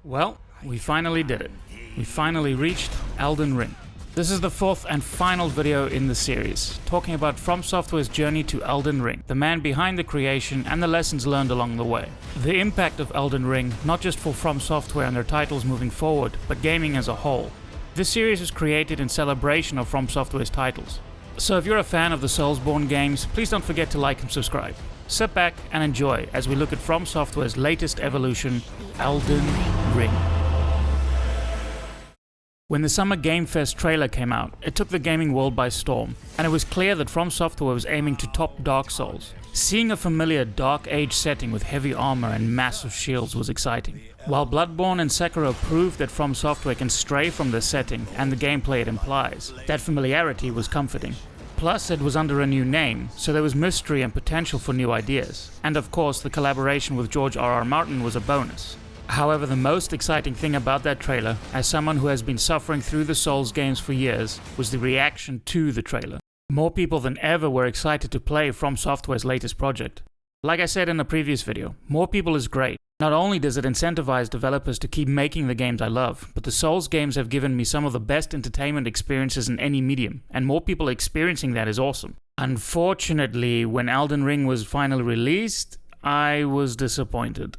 Well, we finally did it. We finally reached Elden Ring. This is the fourth and final video in the series, talking about From Software's journey to Elden Ring, the man behind the creation and the lessons learned along the way. The impact of Elden Ring, not just for From Software and their titles moving forward, but gaming as a whole. This series was created in celebration of From Software's titles. So if you're a fan of the Soulsborne games, please don't forget to like and subscribe. Sit back and enjoy as we look at From Software's latest evolution, Elden Ring. When the Summer Game Fest trailer came out, it took the gaming world by storm, and it was clear that From Software was aiming to top Dark Souls. Seeing a familiar Dark Age setting with heavy armor and massive shields was exciting. While Bloodborne and Sekiro proved that From Software can stray from the setting and the gameplay it implies, that familiarity was comforting. Plus, it was under a new name, so there was mystery and potential for new ideas. And of course, the collaboration with George R.R. Martin was a bonus. However, the most exciting thing about that trailer, as someone who has been suffering through the Souls games for years, was the reaction to the trailer. More people than ever were excited to play From Software's latest project. Like I said in a previous video, more people is great. Not only does it incentivize developers to keep making the games I love, but the Souls games have given me some of the best entertainment experiences in any medium, and more people experiencing that is awesome. Unfortunately, when Elden Ring was finally released, I was disappointed.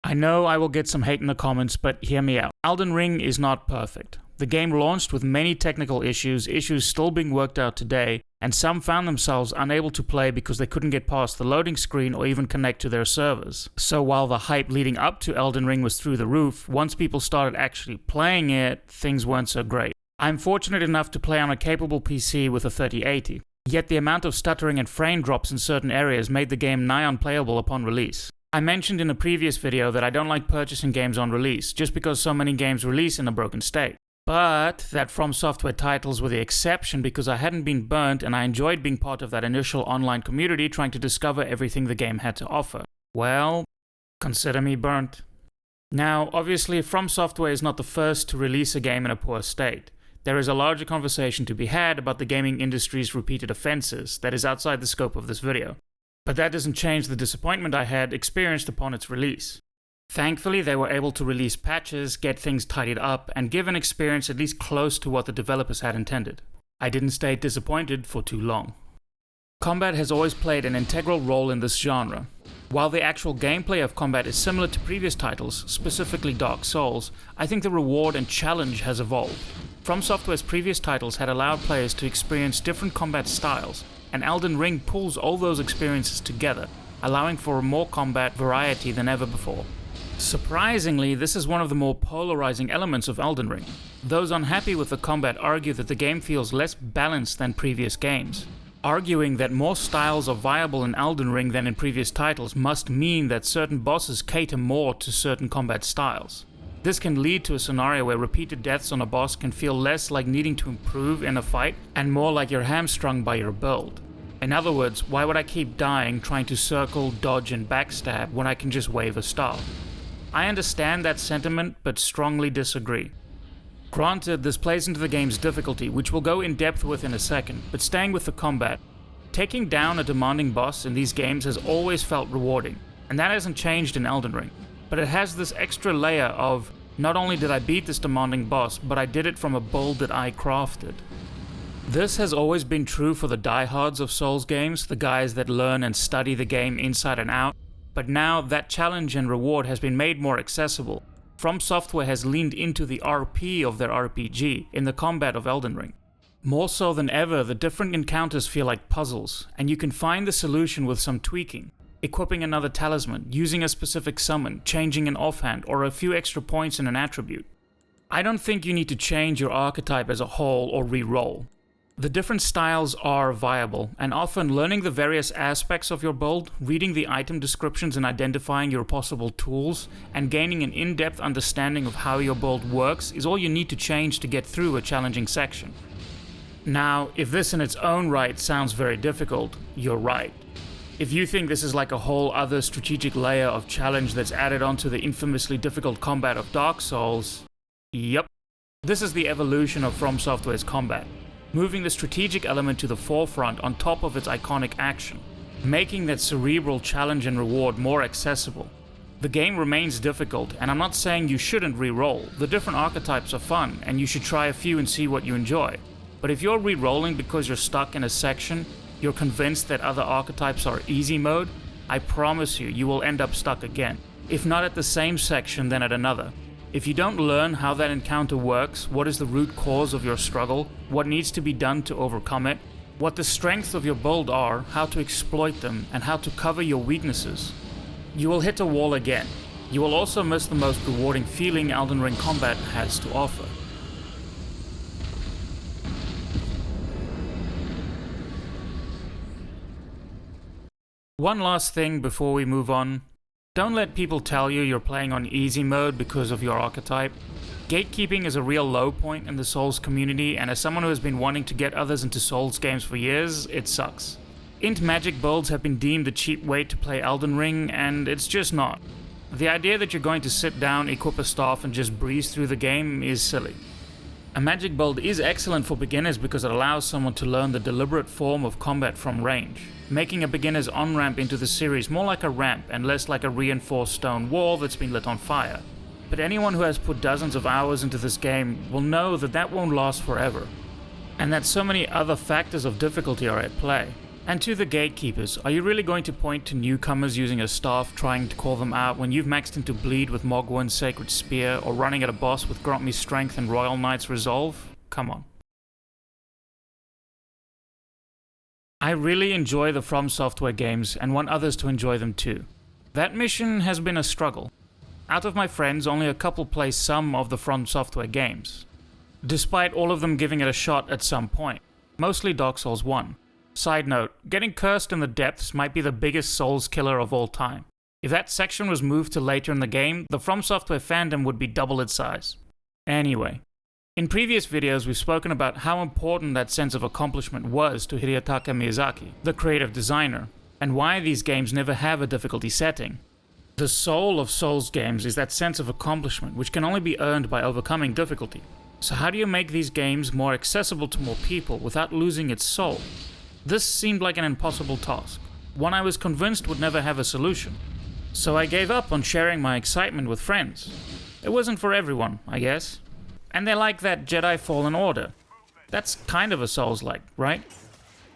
I know I will get some hate in the comments, but hear me out. Elden Ring is not perfect. The game launched with many technical issues still being worked out today, and some found themselves unable to play because they couldn't get past the loading screen or even connect to their servers. So while the hype leading up to Elden Ring was through the roof, once people started actually playing it, things weren't so great. I'm fortunate enough to play on a capable PC with a 3080, yet the amount of stuttering and frame drops in certain areas made the game nigh unplayable upon release. I mentioned in a previous video that I don't like purchasing games on release, just because so many games release in a broken state. But that From Software titles were the exception because I hadn't been burnt and I enjoyed being part of that initial online community trying to discover everything the game had to offer. Well, consider me burnt. Now, obviously, From Software is not the first to release a game in a poor state. There is a larger conversation to be had about the gaming industry's repeated offenses that is outside the scope of this video. But that doesn't change the disappointment I had experienced upon its release. Thankfully, they were able to release patches, get things tidied up, and give an experience at least close to what the developers had intended. I didn't stay disappointed for too long. Combat has always played an integral role in this genre. While the actual gameplay of combat is similar to previous titles, specifically Dark Souls, I think the reward and challenge has evolved. From Software's previous titles had allowed players to experience different combat styles, and Elden Ring pulls all those experiences together, allowing for more combat variety than ever before. Surprisingly, this is one of the more polarizing elements of Elden Ring. Those unhappy with the combat argue that the game feels less balanced than previous games. Arguing that more styles are viable in Elden Ring than in previous titles must mean that certain bosses cater more to certain combat styles. This can lead to a scenario where repeated deaths on a boss can feel less like needing to improve in a fight and more like you're hamstrung by your build. In other words, why would I keep dying trying to circle, dodge and backstab when I can just wave a staff? I understand that sentiment, but strongly disagree. Granted, this plays into the game's difficulty, which we'll go in depth with in a second, but staying with the combat, taking down a demanding boss in these games has always felt rewarding, and that hasn't changed in Elden Ring. But it has this extra layer of, not only did I beat this demanding boss, but I did it from a build that I crafted. This has always been true for the diehards of Souls games, the guys that learn and study the game inside and out, but now that challenge and reward has been made more accessible. From Software has leaned into the RP of their RPG in the combat of Elden Ring. More so than ever, the different encounters feel like puzzles, and you can find the solution with some tweaking. Equipping another talisman, using a specific summon, changing an offhand, or a few extra points in an attribute. I don't think you need to change your archetype as a whole or re-roll. The different styles are viable, and often learning the various aspects of your build, reading the item descriptions and identifying your possible tools, and gaining an in-depth understanding of how your build works is all you need to change to get through a challenging section. Now, if this in its own right sounds very difficult, you're right. If you think this is like a whole other strategic layer of challenge that's added onto the infamously difficult combat of Dark Souls, yep. This is the evolution of From Software's combat, moving the strategic element to the forefront on top of its iconic action, making that cerebral challenge and reward more accessible. The game remains difficult, and I'm not saying you shouldn't re-roll. The different archetypes are fun, and you should try a few and see what you enjoy. But if you're re-rolling because you're stuck in a section, you're convinced that other archetypes are easy mode, I promise you, you will end up stuck again. If not at the same section, then at another. If you don't learn how that encounter works, what is the root cause of your struggle, what needs to be done to overcome it, what the strengths of your build are, how to exploit them, and how to cover your weaknesses, you will hit a wall again. You will also miss the most rewarding feeling Elden Ring combat has to offer. One last thing before we move on. Don't let people tell you you're playing on easy mode because of your archetype. Gatekeeping is a real low point in the Souls community, and as someone who has been wanting to get others into Souls games for years, it sucks. Int magic builds have been deemed a cheap way to play Elden Ring, and it's just not. The idea that you're going to sit down, equip a staff, and just breeze through the game is silly. A magic build is excellent for beginners because it allows someone to learn the deliberate form of combat from range, making a beginner's on-ramp into the series more like a ramp and less like a reinforced stone wall that's been lit on fire. But anyone who has put dozens of hours into this game will know that that won't last forever, and that so many other factors of difficulty are at play. And to the gatekeepers, are you really going to point to newcomers using a staff trying to call them out when you've maxed into bleed with Mogwyn's Sacred Spear or running at a boss with Grant Me Strength and Royal Knight's Resolve? Come on. I really enjoy the From Software games and want others to enjoy them too. That mission has been a struggle. Out of my friends, only a couple play some of the From Software games, despite all of them giving it a shot at some point, mostly Dark Souls 1. Side note, getting cursed in the depths might be the biggest Souls killer of all time. If that section was moved to later in the game, the From Software fandom would be double its size. Anyway, in previous videos we've spoken about how important that sense of accomplishment was to Hidetaka Miyazaki, the creative designer, and why these games never have a difficulty setting. The soul of Souls games is that sense of accomplishment, which can only be earned by overcoming difficulty. So how do you make these games more accessible to more people without losing its soul? This seemed like an impossible task, one I was convinced would never have a solution. So I gave up on sharing my excitement with friends. It wasn't for everyone, I guess. And they like that Jedi Fallen Order. That's kind of a Souls-like, right?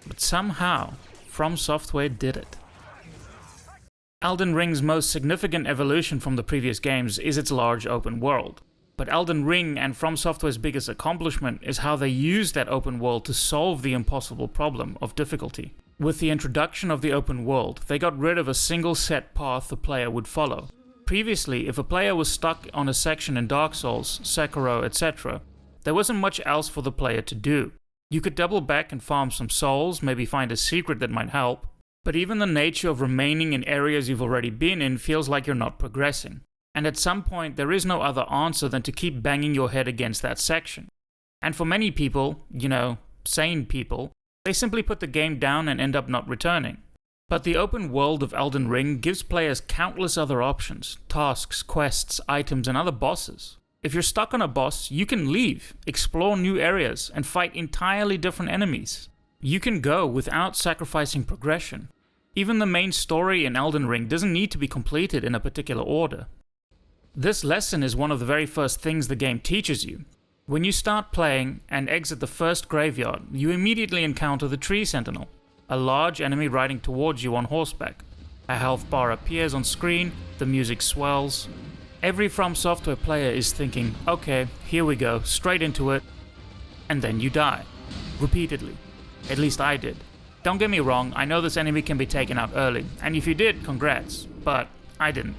But somehow, From Software did it. Elden Ring's most significant evolution from the previous games is its large open world. But Elden Ring and From Software's biggest accomplishment is how they use that open world to solve the impossible problem of difficulty. With the introduction of the open world, they got rid of a single set path the player would follow. Previously, if a player was stuck on a section in Dark Souls, Sekiro, etc., there wasn't much else for the player to do. You could double back and farm some souls, maybe find a secret that might help, but even the nature of remaining in areas you've already been in feels like you're not progressing. And at some point, there is no other answer than to keep banging your head against that section. And for many people, sane people, they simply put the game down and end up not returning. But the open world of Elden Ring gives players countless other options, tasks, quests, items, and other bosses. If you're stuck on a boss, you can leave, explore new areas, and fight entirely different enemies. You can go without sacrificing progression. Even the main story in Elden Ring doesn't need to be completed in a particular order. This lesson is one of the very first things the game teaches you. When you start playing and exit the first graveyard, you immediately encounter the Tree Sentinel, a large enemy riding towards you on horseback. A health bar appears on screen, the music swells. Every From Software player is thinking, okay, here we go, straight into it, and then you die. Repeatedly. At least I did. Don't get me wrong, I know this enemy can be taken out early, and if you did, congrats, but I didn't.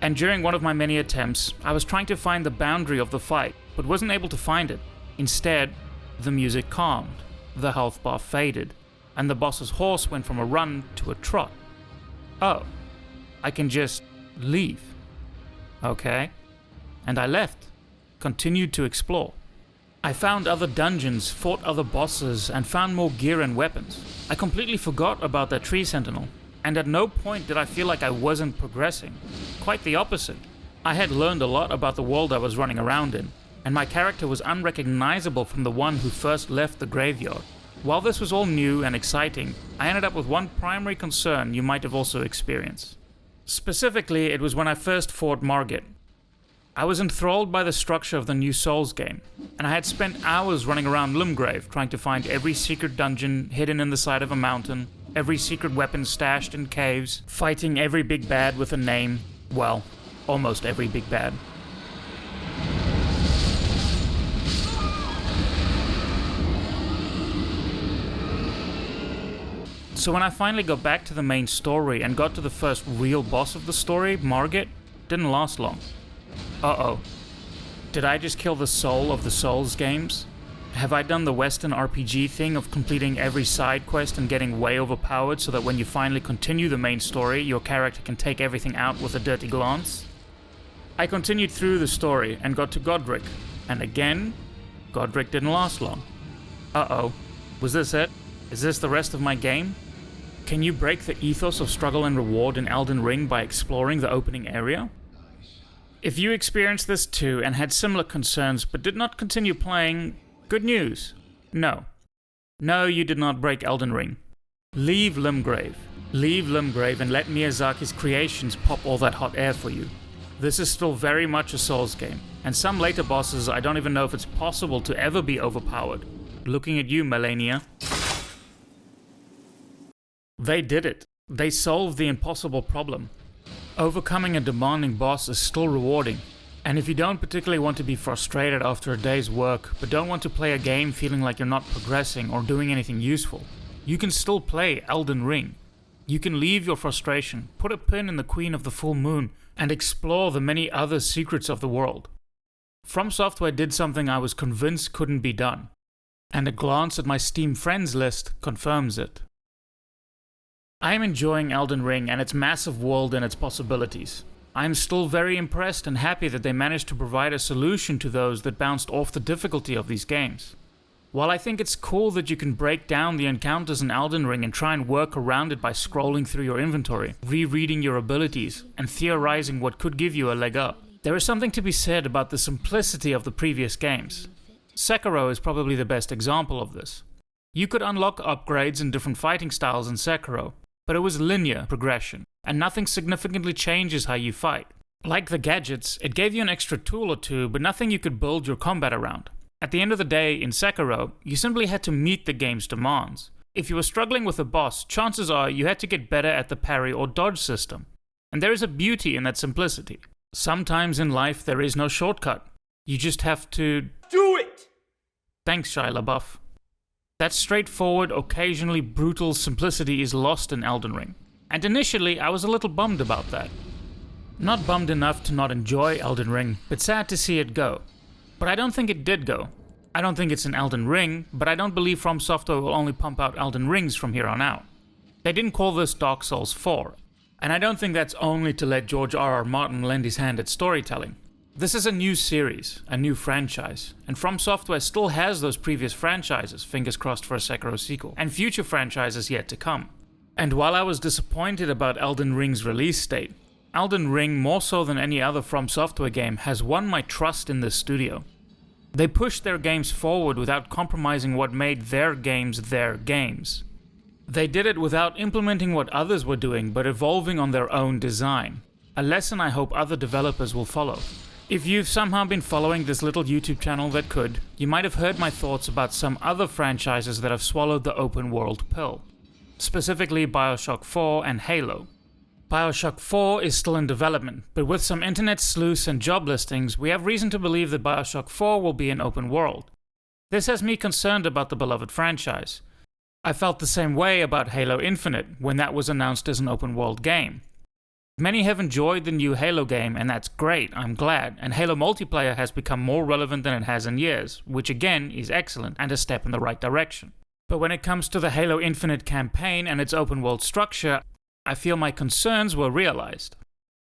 And during one of my many attempts, I was trying to find the boundary of the fight, but wasn't able to find it. Instead, the music calmed, the health bar faded, and the boss's horse went from a run to a trot. Oh, I can just leave. Okay. And I left, continued to explore. I found other dungeons, fought other bosses, and found more gear and weapons. I completely forgot about that Tree Sentinel. And at no point did I feel like I wasn't progressing. Quite the opposite. I had learned a lot about the world I was running around in, and my character was unrecognizable from the one who first left the graveyard. While this was all new and exciting, I ended up with one primary concern you might have also experienced. Specifically, it was when I first fought Margit. I was enthralled by the structure of the new Souls game, and I had spent hours running around Limgrave trying to find every secret dungeon hidden in the side of a mountain, every secret weapon stashed in caves, fighting every big bad with a name. Well, almost every big bad. So when I finally got back to the main story and got to the first real boss of the story, Margit, didn't last long. Uh-oh. Did I just kill the soul of the Souls games? Have I done the Western RPG thing of completing every side quest and getting way overpowered so that when you finally continue the main story, your character can take everything out with a dirty glance? I continued through the story and got to Godric, and again, Godric didn't last long. Uh-oh. Was this it? Is this the rest of my game? Can you break the ethos of struggle and reward in Elden Ring by exploring the opening area? If you experienced this too and had similar concerns but did not continue playing, good news. No. No, you did not break Elden Ring. Leave Limgrave. Leave Limgrave and let Miyazaki's creations pop all that hot air for you. This is still very much a Souls game, and some later bosses I don't even know if it's possible to ever be overpowered. Looking at you, Melania. They did it. They solved the impossible problem. Overcoming a demanding boss is still rewarding, and if you don't particularly want to be frustrated after a day's work, but don't want to play a game feeling like you're not progressing or doing anything useful, you can still play Elden Ring. You can leave your frustration, put a pin in the Queen of the Full Moon, and explore the many other secrets of the world. From Software did something I was convinced couldn't be done, and a glance at my Steam friends list confirms it. I am enjoying Elden Ring and its massive world and its possibilities. I am still very impressed and happy that they managed to provide a solution to those that bounced off the difficulty of these games. While I think it's cool that you can break down the encounters in Elden Ring and try and work around it by scrolling through your inventory, rereading your abilities, and theorizing what could give you a leg up, there is something to be said about the simplicity of the previous games. Sekiro is probably the best example of this. You could unlock upgrades in different fighting styles in Sekiro, but it was linear progression, and nothing significantly changes how you fight. Like the gadgets, it gave you an extra tool or two, but nothing you could build your combat around. At the end of the day, in Sekiro, you simply had to meet the game's demands. If you were struggling with a boss, chances are you had to get better at the parry or dodge system. And there is a beauty in that simplicity. Sometimes in life there is no shortcut. You just have to do it! Thanks, Shia LaBeouf. That straightforward, occasionally brutal simplicity is lost in Elden Ring, and initially I was a little bummed about that. Not bummed enough to not enjoy Elden Ring, but sad to see it go. But I don't think it did go. I don't think it's an Elden Ring, but I don't believe From Software will only pump out Elden Rings from here on out. They didn't call this Dark Souls 4, and I don't think that's only to let George R.R. Martin lend his hand at storytelling. This is a new series, a new franchise, and From Software still has those previous franchises, fingers crossed for a Sekiro sequel, and future franchises yet to come. And while I was disappointed about Elden Ring's release date, Elden Ring, more so than any other From Software game, has won my trust in this studio. They pushed their games forward without compromising what made their games their games. They did it without implementing what others were doing, but evolving on their own design. A lesson I hope other developers will follow. If you've somehow been following this little YouTube channel that could, you might have heard my thoughts about some other franchises that have swallowed the open world pill. Specifically BioShock 4 and Halo. BioShock 4 is still in development, but with some internet sleuths and job listings, we have reason to believe that BioShock 4 will be an open world. This has me concerned about the beloved franchise. I felt the same way about Halo Infinite when that was announced as an open world game. Many have enjoyed the new Halo game, and that's great, I'm glad, and Halo multiplayer has become more relevant than it has in years, which again is excellent and a step in the right direction. But when it comes to the Halo Infinite campaign and its open world structure, I feel my concerns were realized.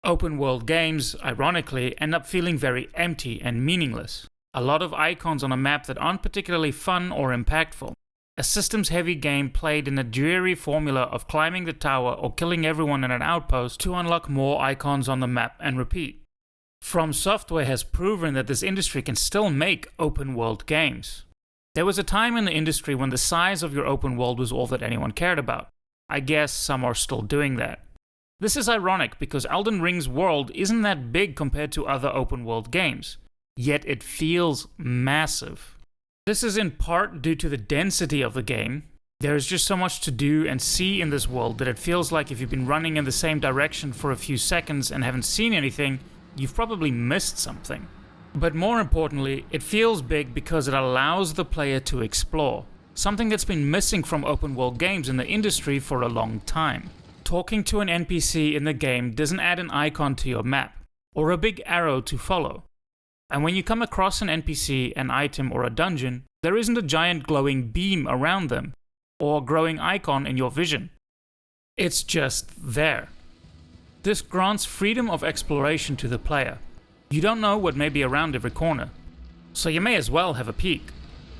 Open world games, ironically, end up feeling very empty and meaningless. A lot of icons on a map that aren't particularly fun or impactful. A systems-heavy game played in a dreary formula of climbing the tower or killing everyone in an outpost to unlock more icons on the map and repeat. From Software has proven that this industry can still make open-world games. There was a time in the industry when the size of your open world was all that anyone cared about. I guess some are still doing that. This is ironic because Elden Ring's world isn't that big compared to other open world games, yet it feels massive. This is in part due to the density of the game. There is just so much to do and see in this world that it feels like if you've been running in the same direction for a few seconds and haven't seen anything, you've probably missed something. But more importantly, it feels big because it allows the player to explore, something that's been missing from open world games in the industry for a long time. Talking to an NPC in the game doesn't add an icon to your map, or a big arrow to follow. And when you come across an NPC, an item, or a dungeon, there isn't a giant glowing beam around them, or growing icon in your vision. It's just there. This grants freedom of exploration to the player. You don't know what may be around every corner, so you may as well have a peek.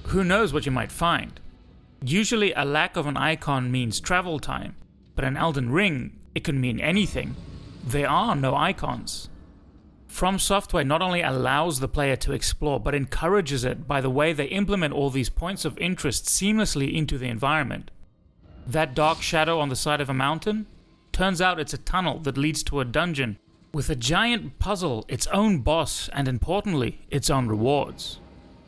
Who knows what you might find? Usually a lack of an icon means travel time, but in Elden Ring, it can mean anything. There are no icons. From Software not only allows the player to explore, but encourages it by the way they implement all these points of interest seamlessly into the environment. That dark shadow on the side of a mountain? Turns out it's a tunnel that leads to a dungeon with a giant puzzle, its own boss, and importantly, its own rewards.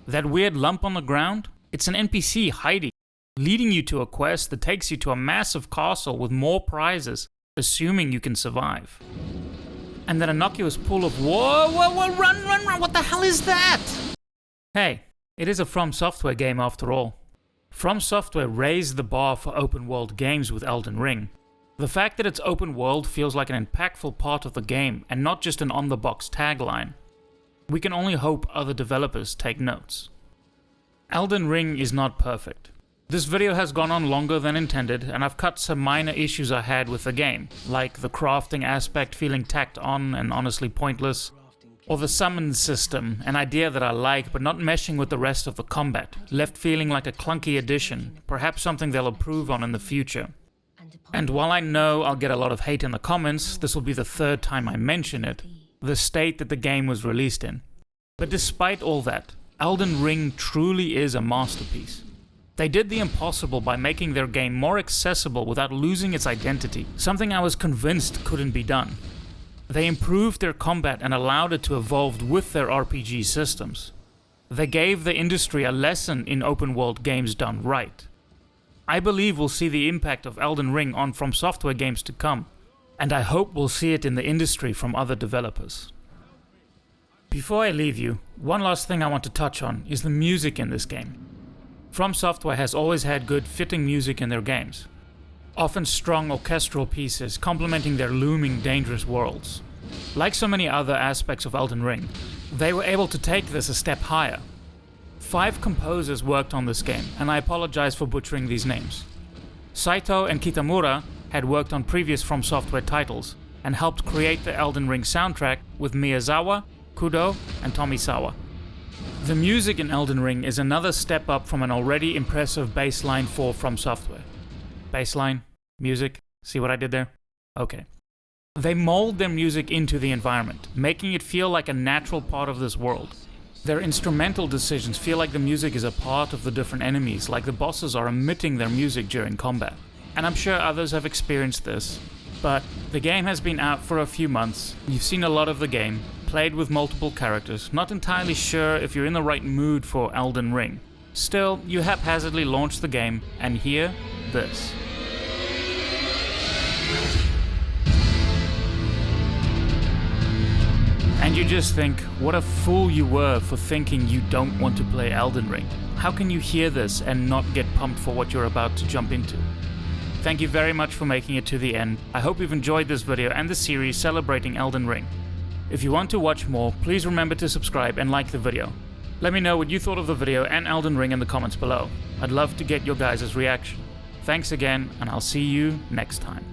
That weird lump on the ground? It's an NPC hiding, leading you to a quest that takes you to a massive castle with more prizes, assuming you can survive. And that innocuous pool of whoa, run, what the hell is that? Hey, it is a From Software game after all. From Software raised the bar for open world games with Elden Ring. The fact that it's open world feels like an impactful part of the game and not just an on-the-box tagline. We can only hope other developers take notes. Elden Ring is not perfect. This video has gone on longer than intended, and I've cut some minor issues I had with the game, like the crafting aspect feeling tacked on and honestly pointless, or the summon system, an idea that I like but not meshing with the rest of the combat, left feeling like a clunky addition, perhaps something they'll improve on in the future. And while I know I'll get a lot of hate in the comments, this will be the third time I mention it, the state that the game was released in. But despite all that, Elden Ring truly is a masterpiece. They did the impossible by making their game more accessible without losing its identity, something I was convinced couldn't be done. They improved their combat and allowed it to evolve with their RPG systems. They gave the industry a lesson in open world games done right. I believe we'll see the impact of Elden Ring on From Software games to come, and I hope we'll see it in the industry from other developers. Before I leave you, one last thing I want to touch on is the music in this game. From Software has always had good fitting music in their games, often strong orchestral pieces complementing their looming dangerous worlds. Like so many other aspects of Elden Ring, they were able to take this a step higher. 5 composers worked on this game, and I apologize for butchering these names. Saito and Kitamura had worked on previous From Software titles and helped create the Elden Ring soundtrack with Miyazawa, Kudo, and Tomisawa. The music in Elden Ring is another step up from an already impressive baseline for From Software. Baseline? Music? See what I did there? Okay. They mold their music into the environment, making it feel like a natural part of this world. Their instrumental decisions feel like the music is a part of the different enemies, like the bosses are emitting their music during combat. And I'm sure others have experienced this. But the game has been out for a few months, you've seen a lot of the game, played with multiple characters, not entirely sure if you're in the right mood for Elden Ring. Still, you haphazardly launched the game, and hear this. And you just think, what a fool you were for thinking you don't want to play Elden Ring. How can you hear this and not get pumped for what you're about to jump into? Thank you very much for making it to the end. I hope you've enjoyed this video and the series celebrating Elden Ring. If you want to watch more, please remember to subscribe and like the video. Let me know what you thought of the video and Elden Ring in the comments below. I'd love to get your guys' reaction. Thanks again, and I'll see you next time.